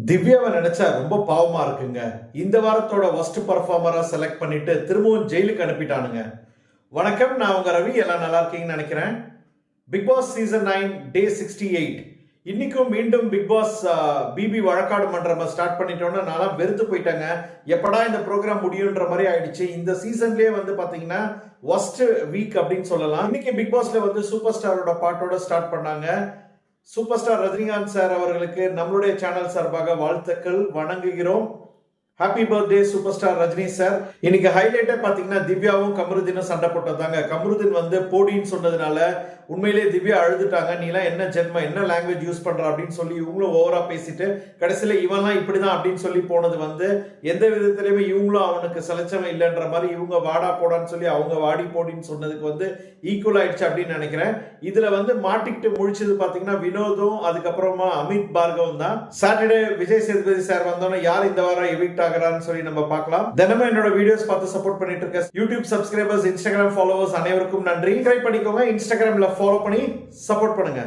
திவ்யாவை நினைச்சா ரொம்ப பாவமா இருக்குங்க. இந்த வாரத்தோட ஒஸ்ட் பர்ஃபார்மரா செலக்ட் பண்ணிட்டு திரும்பவும் ஜெயிலுக்கு அனுப்பிட்டானுங்க. வணக்கம், நான் உங்க ரவி. எல்லாம் நல்லா இருக்கீங்கன்னு நினைக்கிறேன். பிக் பாஸ் சீசன் 9 டே 68 இன்னைக்கும் மீண்டும் பிக் பாஸ் பிபி வழக்காடு மன்றம் ஸ்டார்ட் பண்ணிட்டோம்னா நான் வெறுத்து போயிட்டேங்க. எப்படா இந்த ப்ரோக்ராம் முடியுன்ற மாதிரி ஆயிடுச்சு. இந்த சீசன்லயே பாத்தீங்கன்னா ஒஸ்ட் வீக் அப்படின்னு சொல்லலாம். இன்னைக்கு பிக் பாஸ்ல சூப்பர் ஸ்டாரோட பாட்டோட ஸ்டார்ட் பண்ணாங்க. சூப்பர் ஸ்டார் ரஜினிகாந்த் சார் அவர்களுக்கு நம்மளுடைய சேனல் சார்பாக வாழ்த்துக்கள் வணங்குகிறோம். Happy birthday super star Rajini sir. இன்னைக்கு ஹைலைட்டே பாத்தீங்கன்னா திவ்யாவும் கமருதீனும் சண்டை போட்டதாங்க. கமருதீன் போடின்னு சொன்னதுனால உண்மையிலேயே திவ்யா அழுதுட்டாங்க. நீலாம் என்ன ஜென்ம, என்ன லாங்குவேஜ் யூஸ் பண்ற அப்படின்னு சொல்லி இவங்களும் ஓவரா பேசிட்டு கடைசியில இவன்லாம் இப்படிதான் அப்படின்னு சொல்லி போனது எந்த விதத்திலயுமே இவங்களும் அவனுக்கு சலைச்சவன் இல்லைன்ற மாதிரி இவங்க வாடா போடான்னு சொல்லி அவங்க வாடி போடின்னு சொன்னதுக்கு ஈக்குவல் ஆயிடுச்சு அப்படின்னு நினைக்கிறேன். இதுல மாட்டிக்கிட்டு முழிச்சது பாத்தீங்கன்னா வினோதும் அதுக்கப்புறமா அமித் பார்கவும் தான். சாட்டர்டே விஜய் சேதுபதி சார் வந்தோன்னா யார் இந்த வாரம் எவிக்ட் ஆகிறான்னு சொல்லி நம்ம பார்க்கலாம். தினமும் என்னோட வீடியோஸ் பார்த்து சப்போர்ட் பண்ணிட்டு இருக்க யூடியூப் சப்ஸ்கிரைபர்ஸ், இன்ஸ்டாகிராம் ஃபாலோவர்ஸ் அனைவருக்கும் நன்றி. ட்ரை பண்ணிக்கோங்க. இன்ஸ்டாகிராம்ல ஃபாலோ பண்ணி சப்போர்ட் பண்ணுங்க.